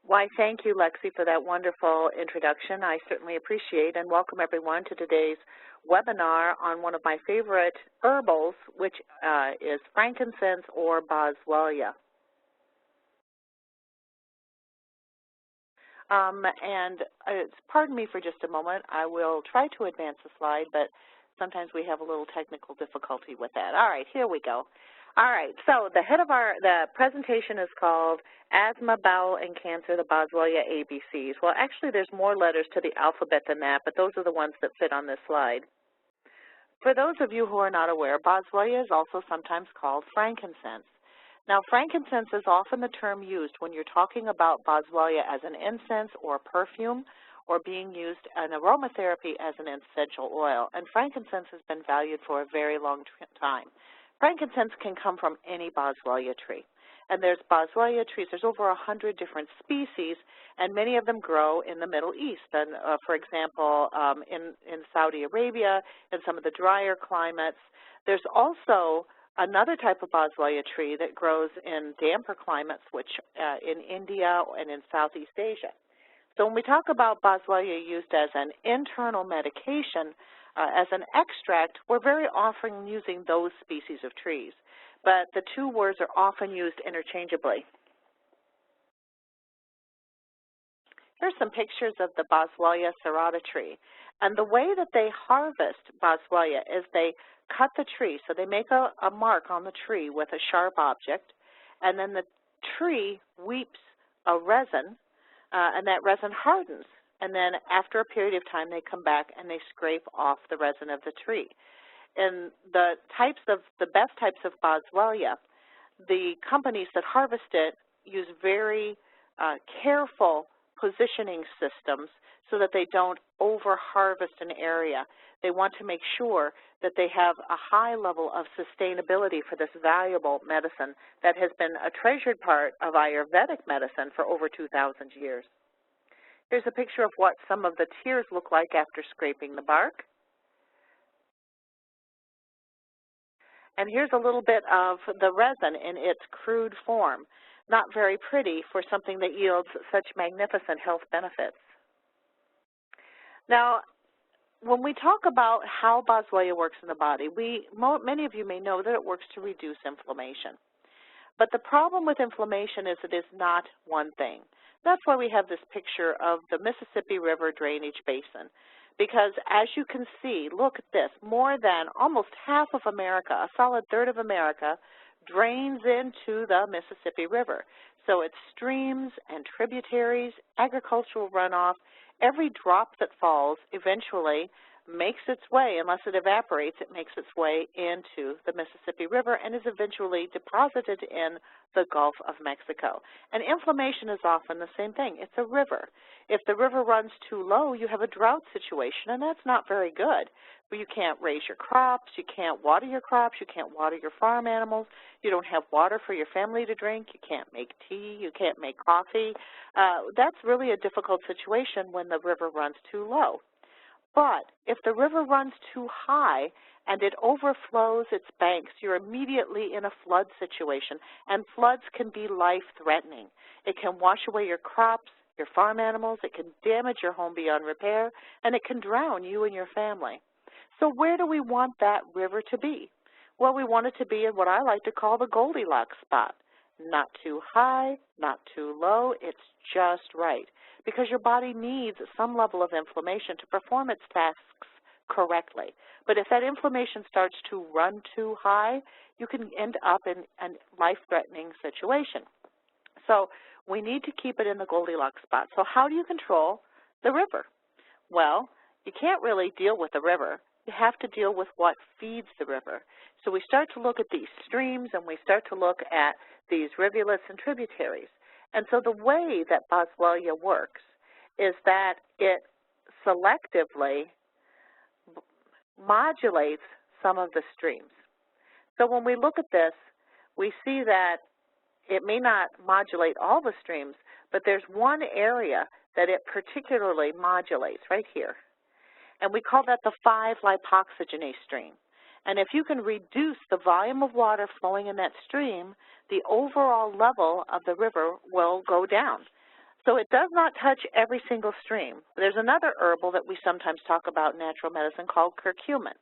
Why, thank you, Lexi, for that wonderful introduction. I certainly appreciate and welcome everyone to today's webinar on one of my favorite herbals, which is frankincense or Boswellia. Pardon me for just a moment. I will try to advance the slide, but sometimes we have a little technical difficulty with that. All right, here we go. All right, so the head of the presentation is called Asthma, Bowel, and Cancer, the Boswellia ABCs. Well, actually, there's more letters to the alphabet than that, but those are the ones that fit on this slide. For those of you who are not aware, Boswellia is also sometimes called frankincense. Now, frankincense is often the term used when you're talking about Boswellia as an incense or perfume, or being used in aromatherapy as an essential oil. And frankincense has been valued for a very long time. Frankincense can come from any Boswellia tree. And there's Boswellia trees. There's over 100 different species, and many of them grow in the Middle East. And for example, in Saudi Arabia, in some of the drier climates. There's also another type of Boswellia tree that grows in damper climates, which in India and in Southeast Asia. So when we talk about Boswellia used as an internal medication, as an extract, we're very often using those species of trees. But the two words are often used interchangeably. Here's some pictures of the Boswellia serrata tree. And the way that they harvest Boswellia is they cut the tree. So they make a mark on the tree with a sharp object, and then the tree weeps a resin, and that resin hardens. And then after a period of time, they come back and they scrape off the resin of the tree. And the best types of Boswellia, the companies that harvest it use very careful positioning systems so that they don't over-harvest an area. They want to make sure that they have a high level of sustainability for this valuable medicine that has been a treasured part of Ayurvedic medicine for over 2,000 years. Here's a picture of what some of the tears look like after scraping the bark. And here's a little bit of the resin in its crude form. Not very pretty for something that yields such magnificent health benefits. Now, when we talk about how Boswellia works in the body, many of you may know that it works to reduce inflammation. But the problem with inflammation is it is not one thing. That's why we have this picture of the Mississippi River drainage basin. Because as you can see, look at this, more than almost half of America, a solid third of America, drains into the Mississippi River. So it's streams and tributaries, agricultural runoff. Every drop that falls eventually makes its way, unless it evaporates, it makes its way into the Mississippi River and is eventually deposited in the Gulf of Mexico. And inflammation is often the same thing. It's a river. If the river runs too low, you have a drought situation, and that's not very good. But you can't raise your crops, you can't water your crops, you can't water your farm animals, you don't have water for your family to drink, you can't make tea, you can't make coffee. That's really a difficult situation when the river runs too low. But if the river runs too high and it overflows its banks, you're immediately in a flood situation, and floods can be life-threatening. It can wash away your crops, your farm animals, it can damage your home beyond repair, and it can drown you and your family. So where do we want that river to be? Well, we want it to be in what I like to call the Goldilocks spot. Not too high, not too low, it's just right. Because your body needs some level of inflammation to perform its tasks correctly. But if that inflammation starts to run too high, you can end up in a life-threatening situation. So we need to keep it in the Goldilocks spot. So how do you control the river? Well, you can't really deal with the river. You have to deal with what feeds the river. So we start to look at these streams and we start to look at these rivulets and tributaries. And so the way that Boswellia works is that it selectively modulates some of the streams. So when we look at this, we see that it may not modulate all the streams, but there's one area that it particularly modulates right here. And we call that the 5-lipoxygenase stream. And if you can reduce the volume of water flowing in that stream, the overall level of the river will go down. So it does not touch every single stream. There's another herbal that we sometimes talk about in natural medicine called curcumin.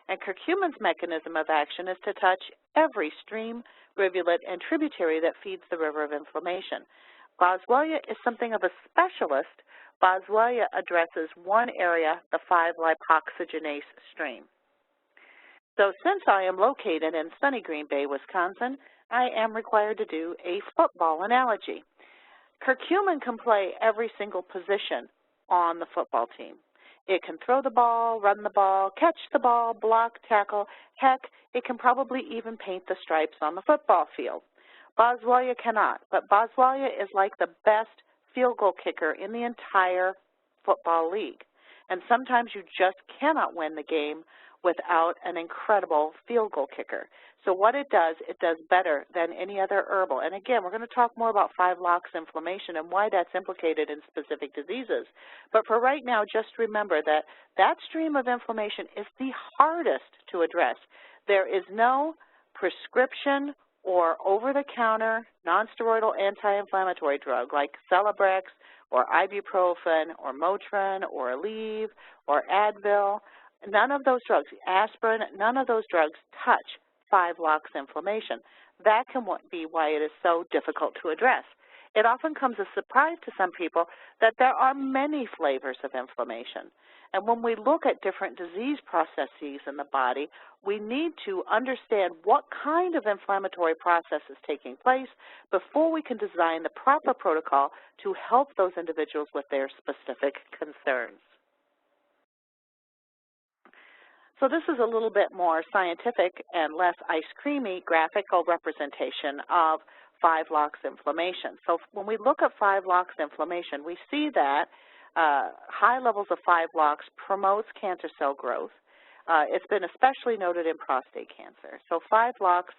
And curcumin's mechanism of action is to touch every stream, rivulet, and tributary that feeds the river of inflammation. Boswellia is something of a specialist. Boswellia addresses one area, the 5-lipoxygenase stream. So since I am located in sunny Green Bay, Wisconsin, I am required to do a football analogy. Curcumin can play every single position on the football team. It can throw the ball, run the ball, catch the ball, block, tackle. Heck, it can probably even paint the stripes on the football field. Boswellia cannot, but Boswellia is like the best field goal kicker in the entire football league. And sometimes you just cannot win the game without an incredible field goal kicker. So what it does better than any other herbal. And again, we're going to talk more about 5-LOX inflammation and why that's implicated in specific diseases. But for right now, just remember that that stream of inflammation is the hardest to address. There is no prescription or over-the-counter nonsteroidal anti-inflammatory drug like Celebrex or ibuprofen or Motrin or Aleve or Advil. None of those drugs, aspirin, none of those drugs touch 5-LOX inflammation. That can be why it is so difficult to address. It often comes as a surprise to some people that there are many flavors of inflammation. And when we look at different disease processes in the body, we need to understand what kind of inflammatory process is taking place before we can design the proper protocol to help those individuals with their specific concerns. So this is a little bit more scientific and less ice creamy graphical representation of 5-LOX inflammation. So when we look at 5-LOX inflammation, we see that high levels of 5-LOX promotes cancer cell growth. It's been especially noted in prostate cancer. So 5-LOX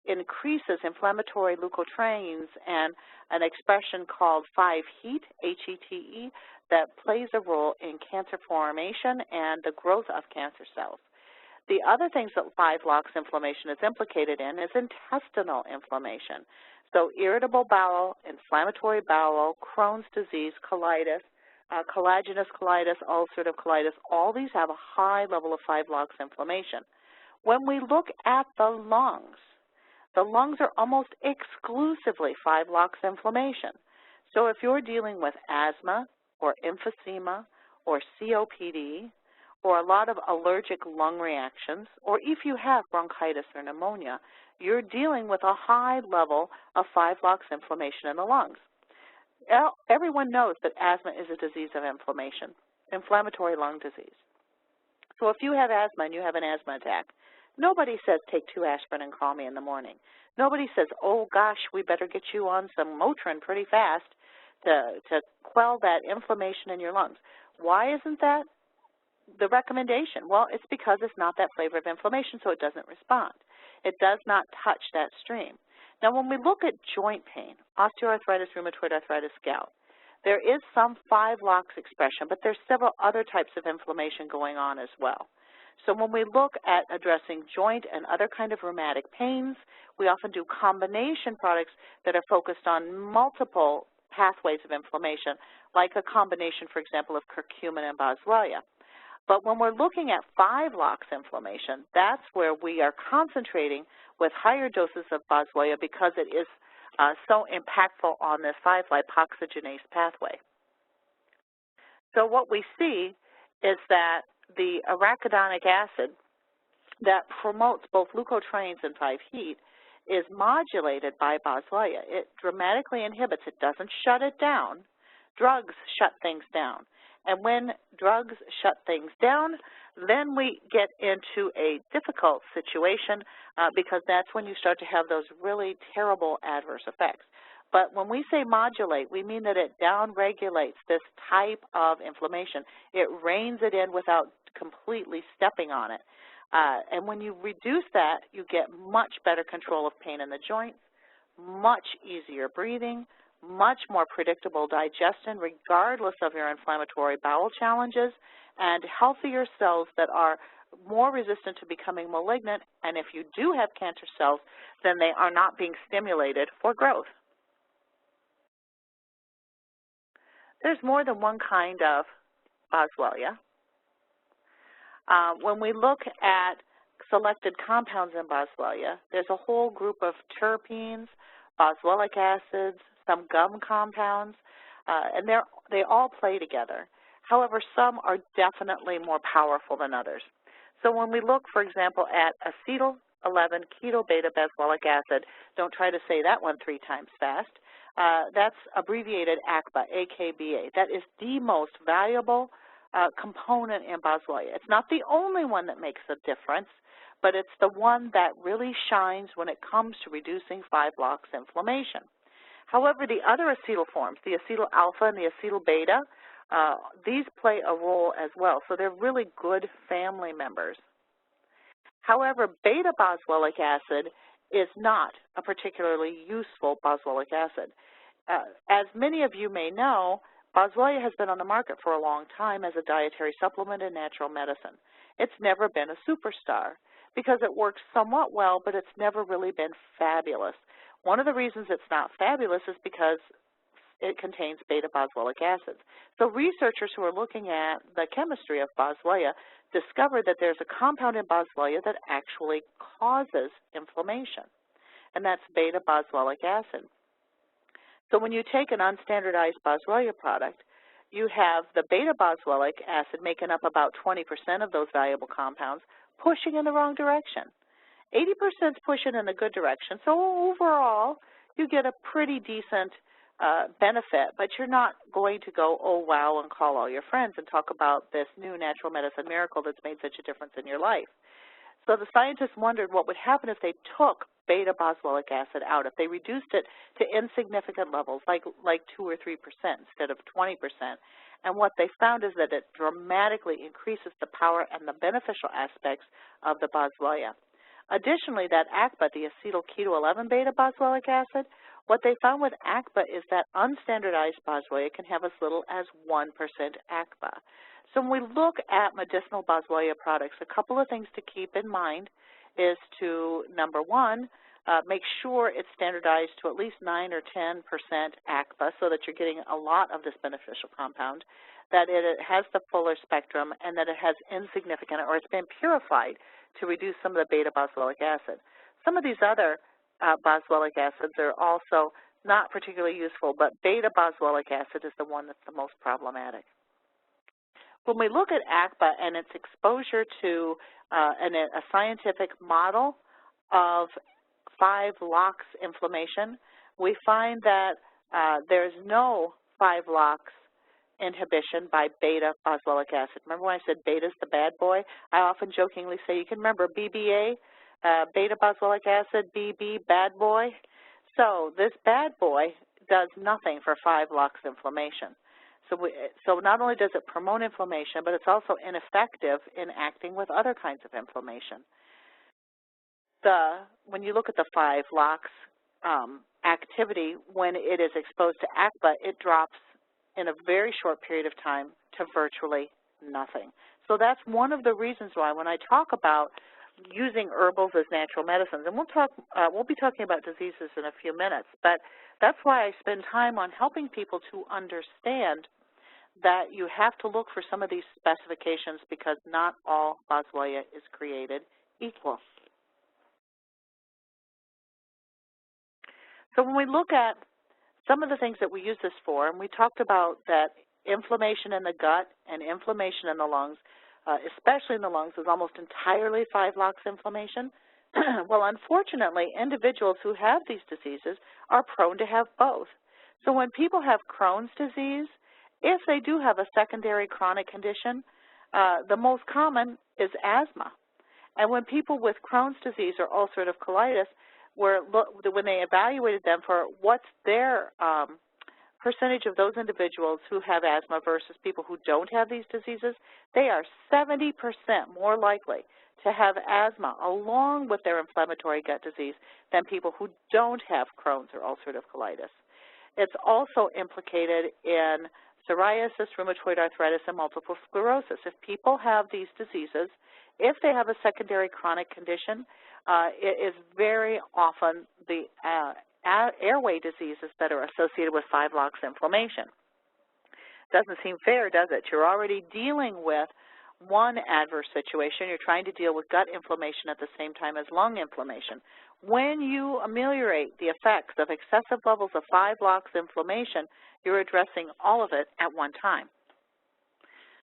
increases inflammatory leukotrienes and an expression called 5-HEAT, H-E-T-E, that plays a role in cancer formation and the growth of cancer cells. The other things that 5-LOX inflammation is implicated in is intestinal inflammation. So irritable bowel, inflammatory bowel, Crohn's disease, colitis, collagenous colitis, ulcerative colitis, all these have a high level of 5-LOX inflammation. When we look at the lungs are almost exclusively 5-LOX inflammation. So if you're dealing with asthma or emphysema or COPD or a lot of allergic lung reactions, or if you have bronchitis or pneumonia, you're dealing with a high level of 5-LOX inflammation in the lungs. Everyone knows that asthma is a disease of inflammation, inflammatory lung disease. So if you have asthma and you have an asthma attack, nobody says take 2 aspirin and call me in the morning. Nobody says, oh gosh, we better get you on some Motrin pretty fast to quell that inflammation in your lungs. Why isn't that the recommendation? Well, it's because it's not that flavor of inflammation, so it doesn't respond. It does not touch that stream. Now, when we look at joint pain, osteoarthritis, rheumatoid arthritis, gout, there is some 5-LOX expression, but there's several other types of inflammation going on as well. So when we look at addressing joint and other kind of rheumatic pains, we often do combination products that are focused on multiple pathways of inflammation, like a combination, for example, of curcumin and Boswellia. But when we're looking at 5-LOX inflammation, that's where we are concentrating with higher doses of Boswellia because it is so impactful on this 5-lipoxygenase pathway. So what we see is that the arachidonic acid that promotes both leukotrienes and 5-HEAT is modulated by Boswellia. It dramatically inhibits. It doesn't shut it down. Drugs shut things down. And when drugs shut things down, then we get into a difficult situation because that's when you start to have those really terrible adverse effects. But when we say modulate, we mean that it downregulates this type of inflammation. It reins it in without completely stepping on it. And when you reduce that, you get much better control of pain in the joints, much easier breathing, much more predictable digestion regardless of your inflammatory bowel challenges, and healthier cells that are more resistant to becoming malignant. And if you do have cancer cells, then they are not being stimulated for growth. There's more than one kind of Boswellia. When we look at selected compounds in Boswellia, there's a whole group of terpenes, boswellic acids, some gum compounds, and they all play together. However, some are definitely more powerful than others. So when we look, for example, at acetyl-11-keto-beta-boswellic acid, don't try to say that one 3 times fast. That's abbreviated AKBA, AKBA. That is the most valuable component in Boswellia. It's not the only one that makes a difference, but it's the one that really shines when it comes to reducing 5-LOX inflammation. However, the other acetyl forms, the acetyl alpha and the acetyl beta, these play a role as well, so they're really good family members. However, beta boswellic acid is not a particularly useful boswellic acid. As many of you may know, Boswellia has been on the market for a long time as a dietary supplement and natural medicine. It's never been a superstar because it works somewhat well, but it's never really been fabulous. One of the reasons it's not fabulous is because it contains beta-boswellic acids. So researchers who are looking at the chemistry of Boswellia discovered that there's a compound in Boswellia that actually causes inflammation, and that's beta-boswellic acid. So when you take an unstandardized Boswellia product, you have the beta-boswellic acid making up about 20% of those valuable compounds, pushing in the wrong direction. 80% is pushing in the good direction. So overall, you get a pretty decent benefit, but you're not going to go, oh, wow, and call all your friends and talk about this new natural medicine miracle that's made such a difference in your life. So the scientists wondered what would happen if they took beta-boswellic acid out, if they reduced it to insignificant levels, like 2 or 3% instead of 20%. And what they found is that it dramatically increases the power and the beneficial aspects of the Boswellia. Additionally, that AKBA, the acetyl-keto-11 beta-boswellic acid, what they found with AKBA is that unstandardized Boswellia can have as little as 1% AKBA. So when we look at medicinal Boswellia products, a couple of things to keep in mind is to, number one, make sure it's standardized to at least 9 or 10% AKBA so that you're getting a lot of this beneficial compound, that it has the fuller spectrum, and that it has insignificant, or it's been purified to reduce some of the beta-boswellic acid. Some of these other boswellic acids are also not particularly useful, but beta-boswellic acid is the one that's the most problematic. When we look at AKBA and its exposure to a scientific model of 5-LOX inflammation, we find that there's no 5-LOX inhibition by beta-boswellic acid. Remember when I said beta's the bad boy? I often jokingly say you can remember BBA, beta-boswellic acid, BB, bad boy. So this bad boy does nothing for 5-LOX inflammation. So not only does it promote inflammation, but it's also ineffective in acting with other kinds of inflammation. When you look at the 5-LOX activity, when it is exposed to AKBA, it drops in a very short period of time to virtually nothing. So that's one of the reasons why when I talk about using herbals as natural medicines, and we'll be talking about diseases in a few minutes, but that's why I spend time on helping people to understand that you have to look for some of these specifications because not all Boswellia is created equal. So when we look at some of the things that we use this for, and we talked about that inflammation in the gut and inflammation in the lungs, especially in the lungs, is almost entirely 5-LOX inflammation. Well, unfortunately, individuals who have these diseases are prone to have both. So when people have Crohn's disease, if they do have a secondary chronic condition, the most common is asthma. And when people with Crohn's disease or ulcerative colitis, when they evaluated them for what's their percentage of those individuals who have asthma versus people who don't have these diseases, they are 70% more likely to have asthma along with their inflammatory gut disease than people who don't have Crohn's or ulcerative colitis. It's also implicated in psoriasis, rheumatoid arthritis, and multiple sclerosis. If people have these diseases, if they have a secondary chronic condition, it is very often the airway diseases that are associated with 5-LOX inflammation. Doesn't seem fair, does it? You're already dealing with one adverse situation. You're trying to deal with gut inflammation at the same time as lung inflammation. When you ameliorate the effects of excessive levels of 5-LOX inflammation, you're addressing all of it at one time.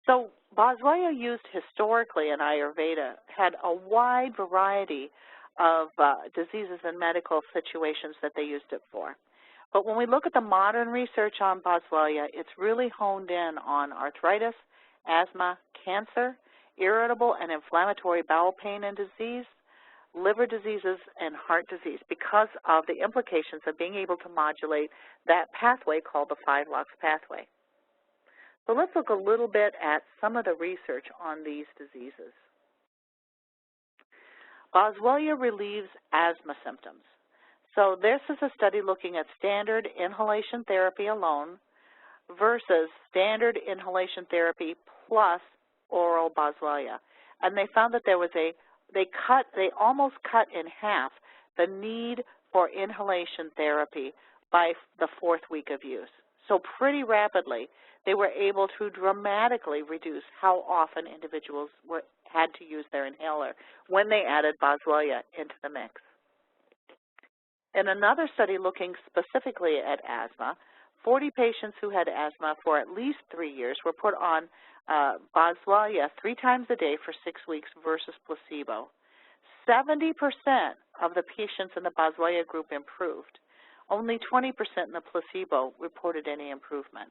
So Boswellia used historically in Ayurveda had a wide variety of diseases and medical situations that they used it for. But when we look at the modern research on Boswellia, it's really honed in on arthritis, asthma, cancer, irritable and inflammatory bowel pain and disease, liver diseases, and heart disease because of the implications of being able to modulate that pathway called the 5-LOX pathway. So let's look a little bit at some of the research on these diseases. Boswellia relieves asthma symptoms. So this is a study looking at standard inhalation therapy alone versus standard inhalation therapy plus oral Boswellia. And they found that there was they almost cut in half the need for inhalation therapy by the 4th week of use. So pretty rapidly, they were able to dramatically reduce how often individuals had to use their inhaler when they added Boswellia into the mix. In another study looking specifically at asthma, 40 patients who had asthma for at least 3 years were put on Boswellia 3 times a day for 6 weeks versus placebo. 70% of the patients in the Boswellia group improved. Only 20% in the placebo reported any improvement.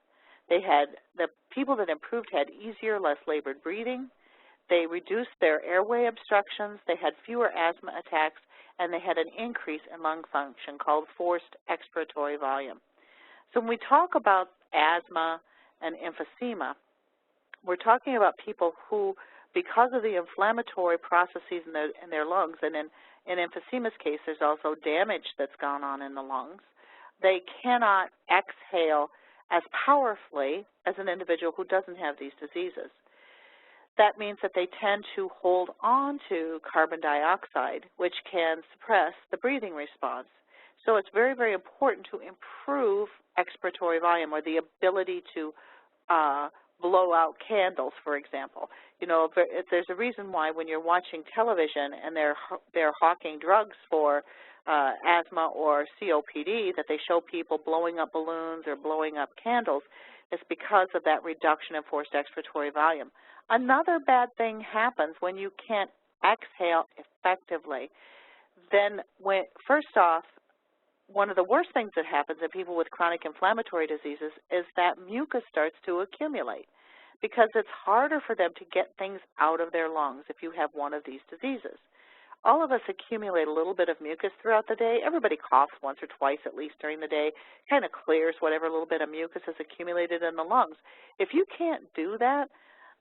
The people that improved had easier, less labored breathing. They reduced their airway obstructions. They had fewer asthma attacks, and they had an increase in lung function called forced expiratory volume. So when we talk about asthma and emphysema, we're talking about people who, because of the inflammatory processes in their lungs, and in emphysema's case, there's also damage that's gone on in the lungs, they cannot exhale as powerfully as an individual who doesn't have these diseases. That means that they tend to hold on to carbon dioxide, which can suppress the breathing response. So it's very, very important to improve expiratory volume, or the ability to blow out candles, for example. You know, if there's a reason why when you're watching television and they're hawking drugs for asthma or COPD, that they show people blowing up balloons or blowing up candles, it's because of that reduction in forced expiratory volume. Another bad thing happens when you can't exhale effectively. Then, first off, one of the worst things that happens in people with chronic inflammatory diseases is that mucus starts to accumulate, because it's harder for them to get things out of their lungs if you have one of these diseases. All of us accumulate a little bit of mucus throughout the day. Everybody coughs once or twice at least during the day, kind of clears whatever little bit of mucus is accumulated in the lungs. If you can't do that,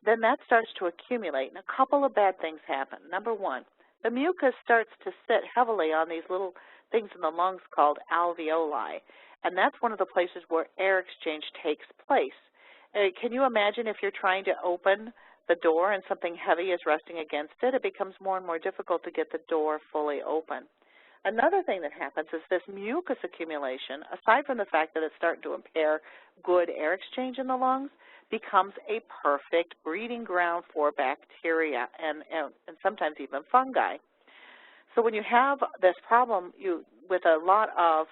then that starts to accumulate, and a couple of bad things happen. Number one, the mucus starts to sit heavily on these little things in the lungs called alveoli, and that's one of the places where air exchange takes place. Can you imagine if you're trying to open the door and something heavy is resting against it? It becomes more and more difficult to get the door fully open. Another thing that happens is this mucus accumulation, aside from the fact that it's starting to impair good air exchange in the lungs, becomes a perfect breeding ground for bacteria and sometimes even fungi. So when you have this problem with a lot of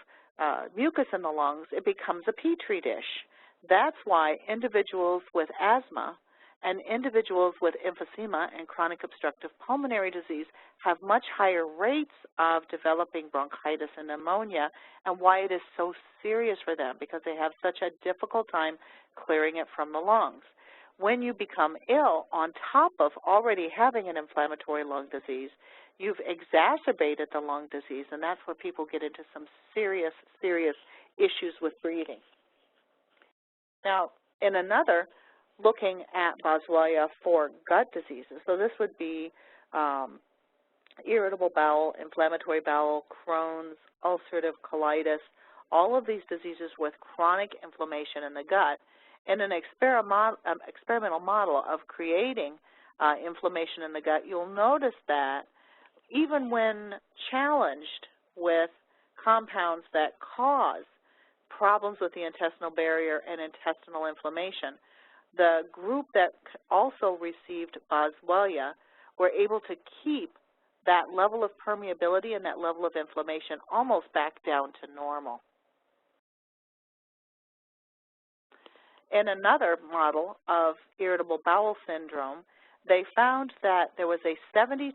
mucus in the lungs, it becomes a petri dish. That's why individuals with asthma and individuals with emphysema and chronic obstructive pulmonary disease have much higher rates of developing bronchitis and pneumonia, and why it is so serious for them, because they have such a difficult time clearing it from the lungs. When you become ill, on top of already having an inflammatory lung disease, you've exacerbated the lung disease, and that's where people get into some serious, serious issues with breathing. Now, in another, looking at Boswellia for gut diseases, so this would be irritable bowel, inflammatory bowel, Crohn's, ulcerative colitis, all of these diseases with chronic inflammation in the gut. In an experimental model of creating inflammation in the gut, you'll notice that even when challenged with compounds that cause problems with the intestinal barrier and intestinal inflammation, The group that also received Boswellia were able to keep that level of permeability and that level of inflammation almost back down to normal. In another model of irritable bowel syndrome, they found that there was a 72%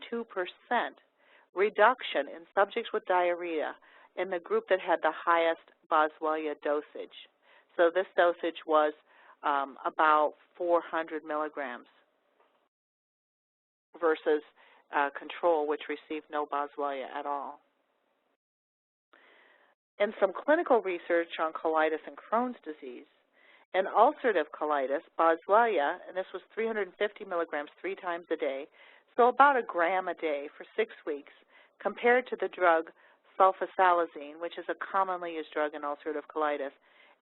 reduction in subjects with diarrhea in the group that had the highest Boswellia dosage. So this dosage was about 400 milligrams versus control, which received no Boswellia at all. In some clinical research on colitis and Crohn's disease, in ulcerative colitis, Boswellia, and this was 350 milligrams 3 times a day, so about a gram a day for 6 weeks, compared to the drug sulfasalazine, which is a commonly used drug in ulcerative colitis.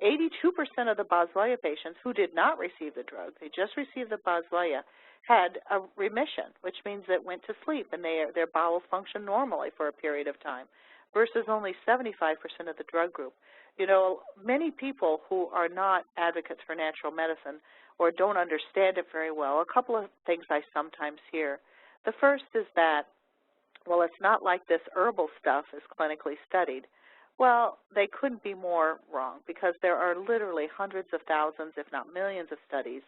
82% of the Boswellia patients who did not receive the drug, they just received the Boswellia, had a remission, which means that went to sleep and their bowels functioned normally for a period of time, versus only 75% of the drug group. You know, many people who are not advocates for natural medicine or don't understand it very well, a couple of things I sometimes hear. The first is that, well, it's not like this herbal stuff is clinically studied. Well, they couldn't be more wrong, because there are literally hundreds of thousands, if not millions, of studies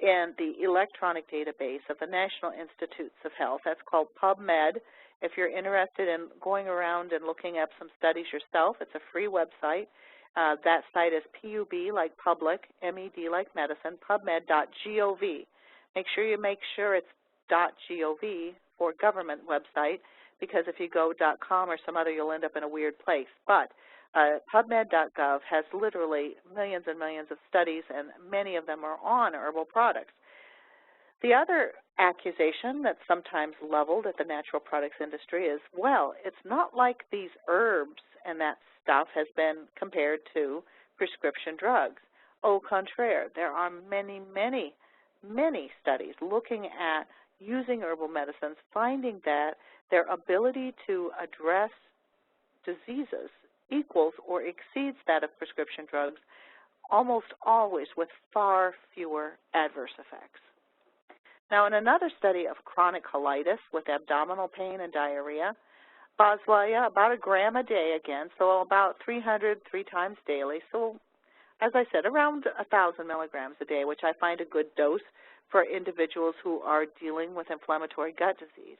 in the electronic database of the National Institutes of Health. That's called PubMed. If you're interested in going around and looking up some studies yourself, it's a free website. That site is PUB like public, MED like medicine, pubmed.gov. Make sure it's .gov for government website, because if you go .com or some other, you'll end up in a weird place. But PubMed.gov has literally millions and millions of studies, and many of them are on herbal products. The other accusation that's sometimes leveled at the natural products industry is, well, it's not like these herbs and that stuff has been compared to prescription drugs. Au contraire, there are many, many, many studies looking at using herbal medicines, finding that their ability to address diseases equals or exceeds that of prescription drugs, almost always with far fewer adverse effects. Now, in another study of chronic colitis with abdominal pain and diarrhea, Boswellia, about a gram a day again, so about 300 3 times daily. So, as I said, around 1,000 milligrams a day, which I find a good dose for individuals who are dealing with inflammatory gut disease.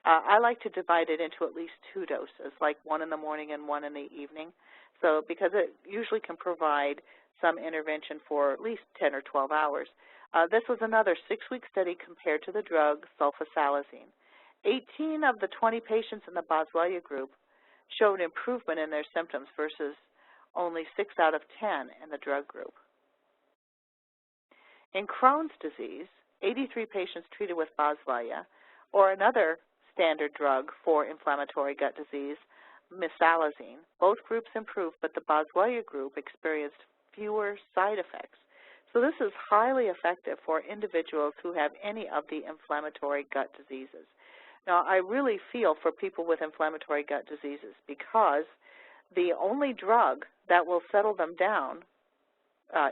I like to divide it into at least 2 doses, like 1 in the morning and 1 in the evening, so because it usually can provide some intervention for at least 10 or 12 hours. This was another 6-week study compared to the drug sulfasalazine. 18 of the 20 patients in the Boswellia group showed improvement in their symptoms versus only 6 out of 10 in the drug group. In Crohn's disease, 83 patients treated with Boswellia, or another standard drug for inflammatory gut disease, mesalazine. Both groups improved, but the Boswellia group experienced fewer side effects. So this is highly effective for individuals who have any of the inflammatory gut diseases. Now, I really feel for people with inflammatory gut diseases, because the only drug that will settle them down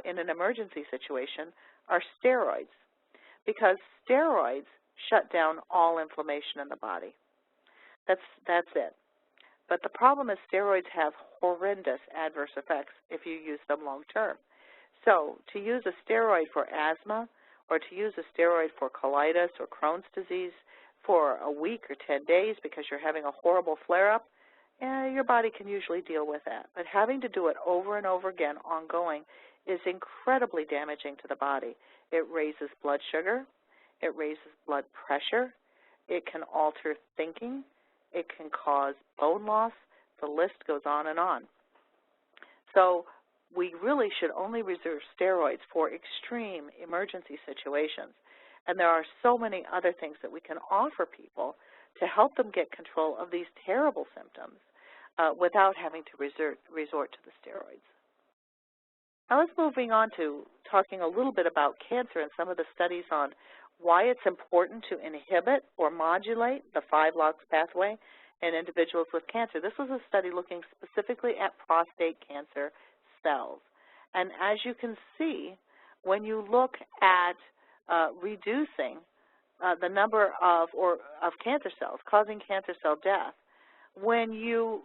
in an emergency situation are steroids, because steroids shut down all inflammation in the body. That's it. But the problem is steroids have horrendous adverse effects if you use them long term. So to use a steroid for asthma, or to use a steroid for colitis or Crohn's disease for a week or 10 days because you're having a horrible flare-up, your body can usually deal with that. But having to do it over and over again, ongoing, is incredibly damaging to the body. It raises blood sugar. It raises blood pressure. It can alter thinking. It can cause bone loss. The list goes on and on. So we really should only reserve steroids for extreme emergency situations. And there are so many other things that we can offer people to help them get control of these terrible symptoms without having to resort to the steroids. Now let's moving on to talking a little bit about cancer and some of the studies on why it's important to inhibit or modulate the 5-LOX pathway in individuals with cancer. This was a study looking specifically at prostate cancer cells. And as you can see, when you look at reducing the number of cancer cells, causing cancer cell death, when you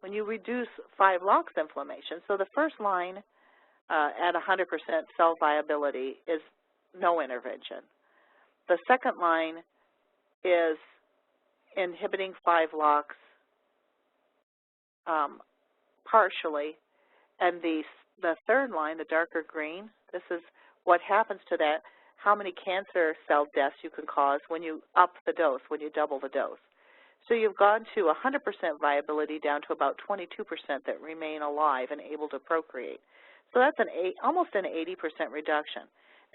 reduce 5-LOX inflammation, so the first line at 100% cell viability is no intervention. The second line is inhibiting 5-LOX partially, and the third line, the darker green, this is what happens to that, how many cancer cell deaths you can cause when you up the dose, when you double the dose. So you've gone to 100% viability down to about 22% that remain alive and able to procreate. So that's almost an 80% reduction.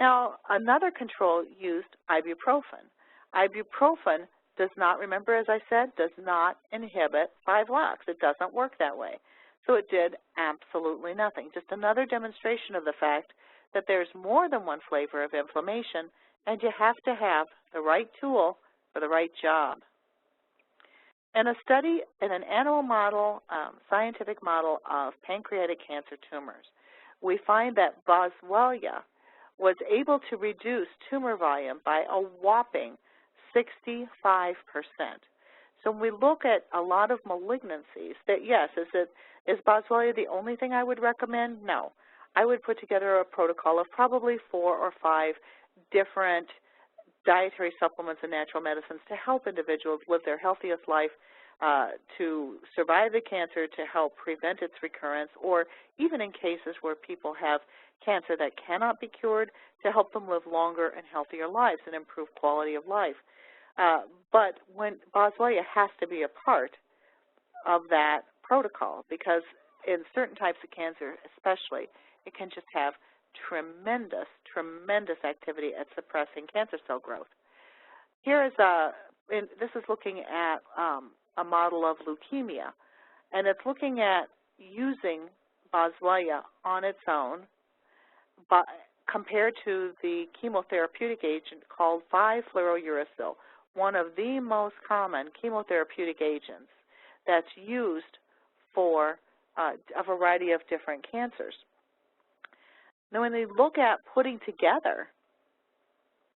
Now, another control used ibuprofen. Ibuprofen does not, remember as I said, does not inhibit 5-LOX. It doesn't work that way. So it did absolutely nothing. Just another demonstration of the fact that there's more than one flavor of inflammation, and you have to have the right tool for the right job. In a study in an animal model, scientific model of pancreatic cancer tumors, we find that Boswellia was able to reduce tumor volume by a whopping 65%. So when we look at a lot of malignancies, that yes, is Boswellia the only thing I would recommend? No. I would put together a protocol of probably 4 or 5 different dietary supplements and natural medicines to help individuals live their healthiest life, to survive the cancer, to help prevent its recurrence, or even in cases where people have cancer that cannot be cured, to help them live longer and healthier lives and improve quality of life. But when Boswellia has to be a part of that protocol, because in certain types of cancer especially, it can just have tremendous, tremendous activity at suppressing cancer cell growth. Here is this is looking at a model of leukemia, and it's looking at using Boswellia on its own compared to the chemotherapeutic agent called 5-fluorouracil, one of the most common chemotherapeutic agents that's used for a variety of different cancers. Now, when they look at putting together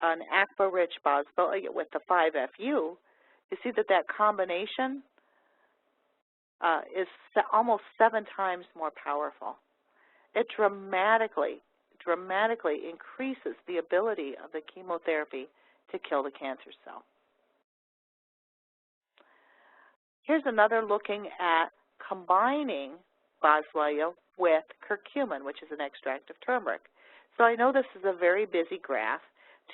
an ACPA-rich Boswellia with the 5-FU, you see that that combination is almost 7 times more powerful. It dramatically increases the ability of the chemotherapy to kill the cancer cell. Here's another looking at combining Boswellia with curcumin, which is an extract of turmeric. So I know this is a very busy graph.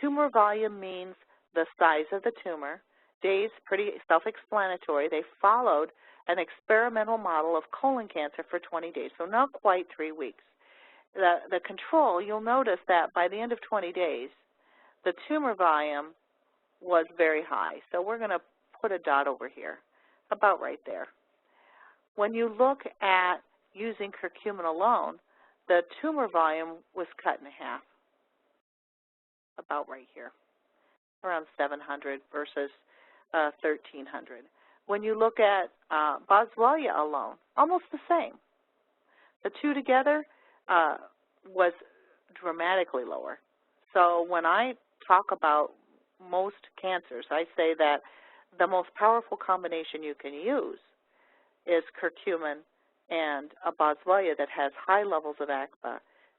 Tumor volume means the size of the tumor. Days, pretty self-explanatory. They followed an experimental model of colon cancer for 20 days, so not quite 3 weeks. The control, you'll notice that by the end of 20 days, the tumor volume was very high. So we're going to put a dot over here, about right there. When you look at using curcumin alone, the tumor volume was cut in half, about right here, around 700 versus 1,300. When you look at Boswellia alone, almost the same. The two together was dramatically lower. So when I talk about most cancers, I say that the most powerful combination you can use is curcumin and a Boswellia that has high levels of ACPA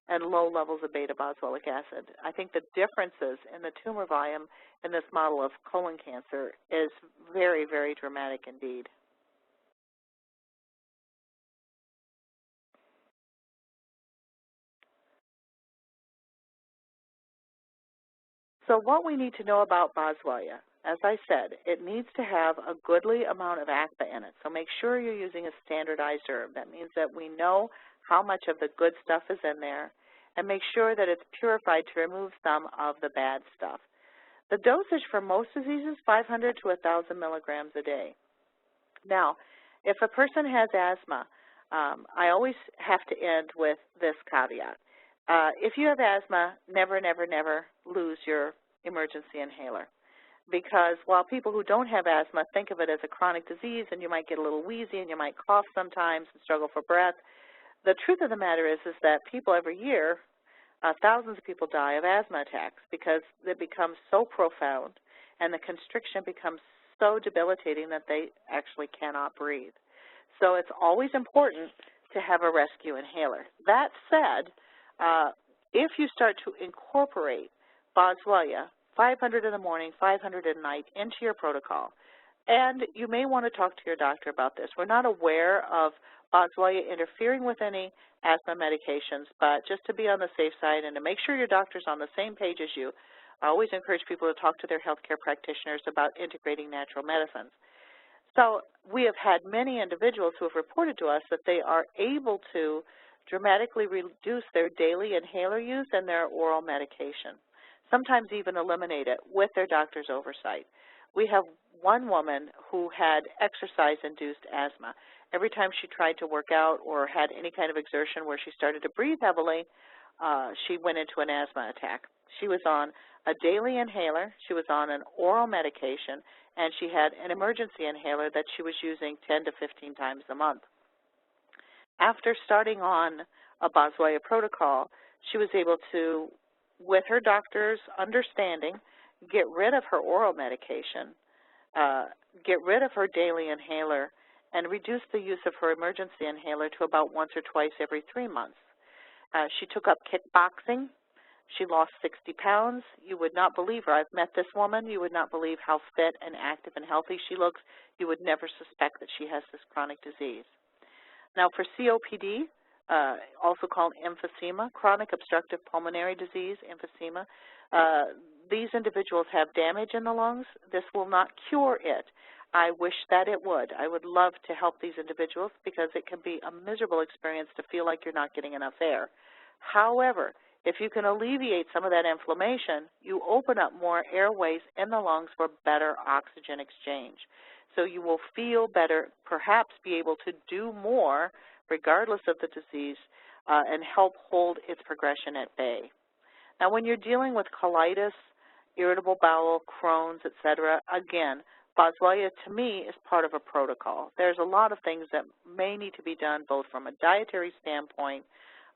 and low levels of beta-boswellic acid. I think the differences in the tumor volume in this model of colon cancer is very, very dramatic indeed. So what we need to know about Boswellia, as I said, it needs to have a goodly amount of ACPA in it. So make sure you're using a standardized herb. That means that we know how much of the good stuff is in there, and make sure that it's purified to remove some of the bad stuff. The dosage for most diseases, 500 to 1,000 milligrams a day. Now, if a person has asthma, I always have to end with this caveat. If you have asthma, never, never, never lose your emergency inhaler. Because while people who don't have asthma think of it as a chronic disease and you might get a little wheezy and you might cough sometimes and struggle for breath, the truth of the matter is that people every year thousands of people die of asthma attacks because it becomes so profound and the constriction becomes so debilitating that they actually cannot breathe. So it's always important to have a rescue inhaler. That said, if you start to incorporate Boswellia, 500 in the morning, 500 at night, into your protocol, and you may want to talk to your doctor about this. We're not aware of Boswellia interfering with any asthma medications, but just to be on the safe side and to make sure your doctor's on the same page as you, I always encourage people to talk to their healthcare practitioners about integrating natural medicines. So we have had many individuals who have reported to us that they are able to dramatically reduce their daily inhaler use and their oral medication, sometimes even eliminate it with their doctor's oversight. We have one woman who had exercise-induced asthma. Every time she tried to work out or had any kind of exertion where she started to breathe heavily, she went into an asthma attack. She was on a daily inhaler, she was on an oral medication, and she had an emergency inhaler that she was using 10 to 15 times a month. After starting on a Boswellia protocol, she was able to, with her doctor's understanding, get rid of her oral medication, get rid of her daily inhaler, and reduce the use of her emergency inhaler to about once or twice every 3 months. She took up kickboxing. She lost 60 pounds. You would not believe her. I've met this woman. You would not believe how fit and active and healthy she looks. You would never suspect that she has this chronic disease. Now for COPD, also called emphysema, chronic obstructive pulmonary disease, emphysema, these individuals have damage in the lungs. This will not cure it. I wish that it would. I would love to help these individuals because it can be a miserable experience to feel like you're not getting enough air. However, if you can alleviate some of that inflammation, you open up more airways in the lungs for better oxygen exchange. So you will feel better, perhaps be able to do more regardless of the disease and help hold its progression at bay. Now when you're dealing with colitis, irritable bowel, Crohn's, etc., again, Boswellia to me is part of a protocol. There's a lot of things that may need to be done both from a dietary standpoint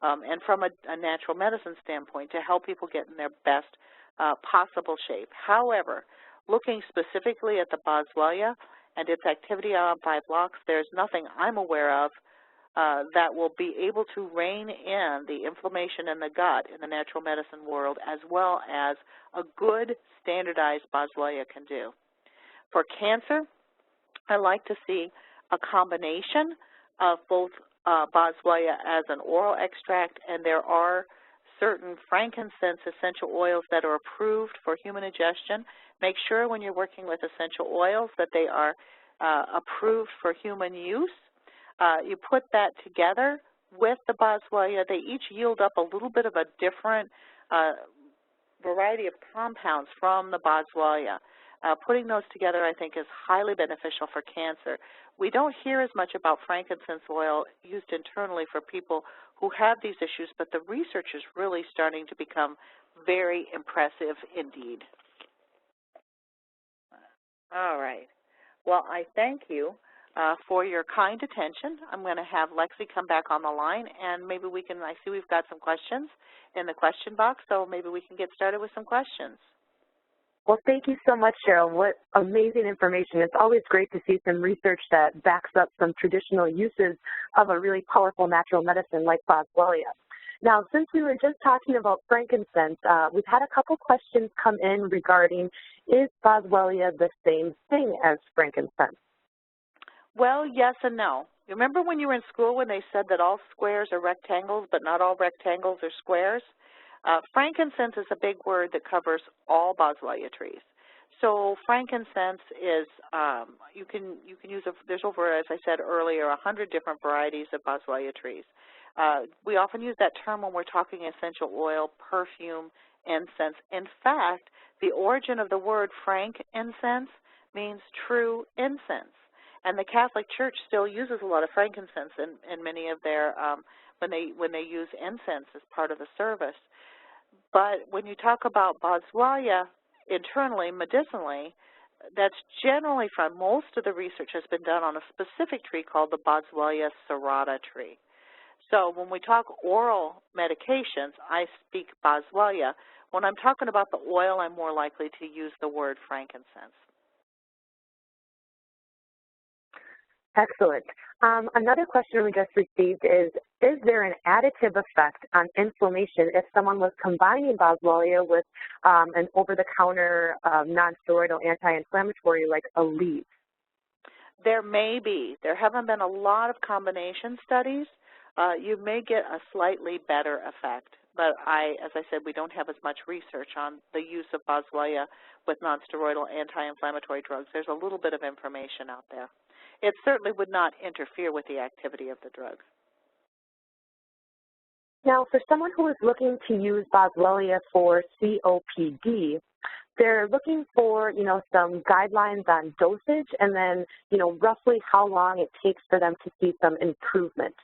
and from a natural medicine standpoint to help people get in their best possible shape. However, looking specifically at the Boswellia and its activity on 5 blocks, there's nothing I'm aware of that will be able to rein in the inflammation in the gut in the natural medicine world as well as a good standardized Boswellia can do. For cancer, I like to see a combination of both Boswellia as an oral extract, and there are certain frankincense essential oils that are approved for human ingestion. Make sure when you're working with essential oils that they are approved for human use. You put that together with the Boswellia. They each yield up a little bit of a different variety of compounds from the Boswellia. Putting those together, I think, is highly beneficial for cancer. We don't hear as much about frankincense oil used internally for people who have these issues, but the research is really starting to become very impressive indeed. All right. Well, I thank you for your kind attention. I'm going to have Lexi come back on the line, and maybe we can, I see we've got some questions in the question box, so maybe we can get started with some questions. Well, thank you so much, Cheryl. What amazing information. It's always great to see some research that backs up some traditional uses of a really powerful natural medicine like Boswellia. Now, since we were just talking about frankincense, we've had a couple questions come in regarding, is Boswellia the same thing as frankincense? Well, yes and no. Remember when you were in school when they said that all squares are rectangles, but not all rectangles are squares? Frankincense is a big word that covers all Boswellia trees. So frankincense is, you can use, there's over, as I said earlier, 100 different varieties of Boswellia trees. We often use that term when we're talking essential oil, perfume, incense. In fact, the origin of the word frankincense means true incense. And the Catholic Church still uses a lot of frankincense in many of their, when they use incense as part of the service. But when you talk about Boswellia internally, medicinally, that's generally from, most of the research has been done on a specific tree called the Boswellia serrata tree. So when we talk oral medications, I speak Boswellia. When I'm talking about the oil, I'm more likely to use the word frankincense. Excellent. Another question we just received is there an additive effect on inflammation if someone was combining Boswellia with an over-the-counter non-steroidal anti-inflammatory like Aleve? There may be. There haven't been a lot of combination studies. You may get a slightly better effect, but as I said, we don't have as much research on the use of Boswellia with non-steroidal anti-inflammatory drugs. There's a little bit of information out there. It certainly would not interfere with the activity of the drug. Now, for someone who is looking to use Boswellia for COPD, they're looking for, some guidelines on dosage and then, roughly how long it takes for them to see some improvement.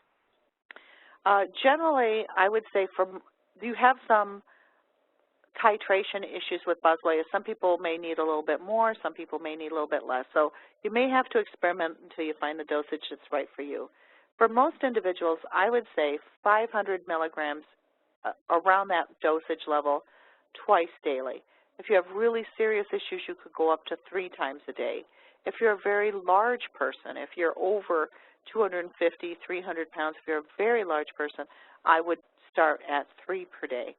Generally, I would say you have some titration issues with Boswellia. Some people may need a little bit more, some people may need a little bit less. So you may have to experiment until you find the dosage that's right for you. For most individuals, I would say 500 milligrams around that dosage level twice daily. If you have really serious issues, you could go up to 3 times a day. If you're a very large person, if you're over 250, 300 pounds, if you're a very large person, I would start at 3 per day.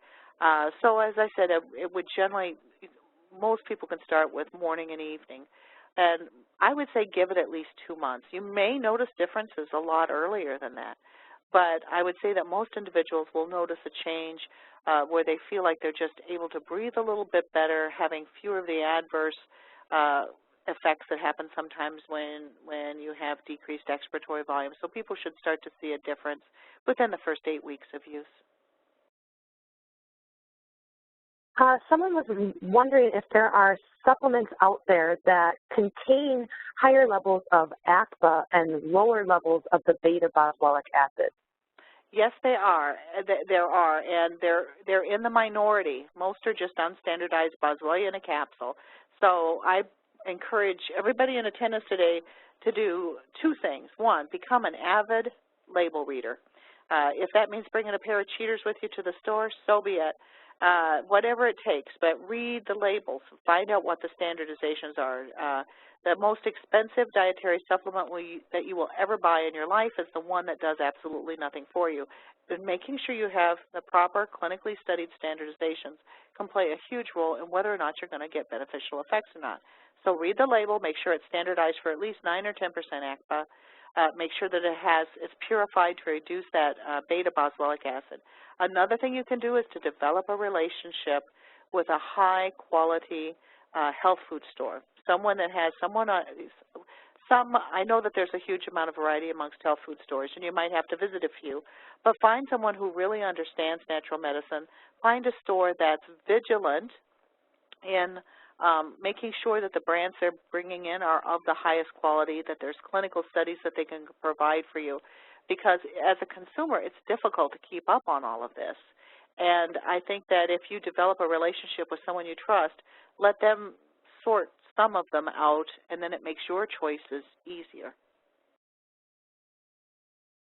So as I said, it would generally, most people can start with morning and evening. And I would say give it at least 2 months. You may notice differences a lot earlier than that. But I would say that most individuals will notice a change where they feel like they're just able to breathe a little bit better, having fewer of the adverse effects that happen sometimes when you have decreased expiratory volume. So people should start to see a difference within the first 8 weeks of use. Someone was wondering if there are supplements out there that contain higher levels of Asthma and lower levels of the beta-boswellic acid. Yes, they are. There are, and they're in the minority. Most are just unstandardized Boswellia in a capsule. So I encourage everybody in attendance today to do 2 things. 1, become an avid label reader. If that means bringing a pair of cheaters with you to the store, so be it. Whatever it takes, but read the labels. Find out what the standardizations are. The most expensive dietary supplement that you will ever buy in your life is the one that does absolutely nothing for you. And making sure you have the proper clinically studied standardizations can play a huge role in whether or not you're going to get beneficial effects or not. So read the label, make sure it's standardized for at least 9 or 10% ACPA. Make sure that it's purified to reduce that beta-boswellic acid. Another thing you can do is to develop a relationship with a high-quality health food store, someone that has I know that there's a huge amount of variety amongst health food stores, and you might have to visit a few, but find someone who really understands natural medicine. Find a store that's vigilant in making sure that the brands they're bringing in are of the highest quality, that there's clinical studies that they can provide for you. Because as a consumer, it's difficult to keep up on all of this. And I think that if you develop a relationship with someone you trust, let them sort some of them out, and then it makes your choices easier.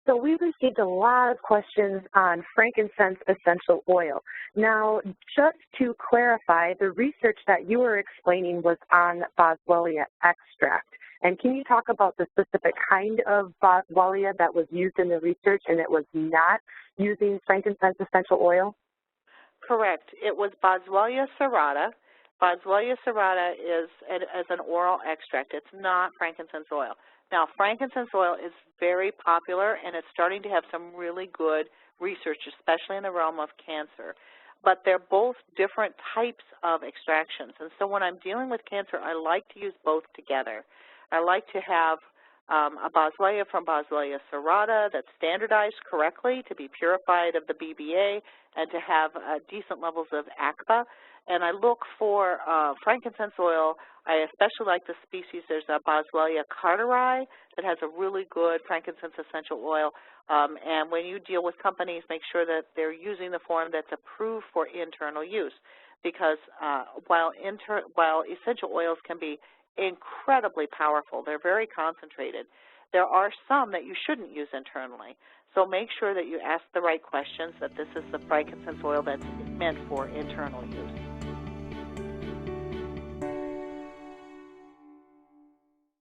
So we received a lot of questions on frankincense essential oil. Now, just to clarify, the research that you were explaining was on Boswellia extract. And can you talk about the specific kind of Boswellia that was used in the research and it was not using frankincense essential oil? Correct. It was Boswellia serrata. Boswellia serrata is as an oral extract. It's not frankincense oil. Now, frankincense oil is very popular, and it's starting to have some really good research, especially in the realm of cancer. But they're both different types of extractions. And so when I'm dealing with cancer, I like to use both together. I like to have a Boswellia from Boswellia serrata that's standardized correctly to be purified of the BBA and to have decent levels of ACPA. And I look for frankincense oil. I especially like the species. There's a Boswellia carteri that has a really good frankincense essential oil. And when you deal with companies, make sure that they're using the form that's approved for internal use. Because while essential oils can be incredibly powerful. They're very concentrated. There are some that you shouldn't use internally. So make sure that you ask the right questions, that this is the frankincense oil that's meant for internal use.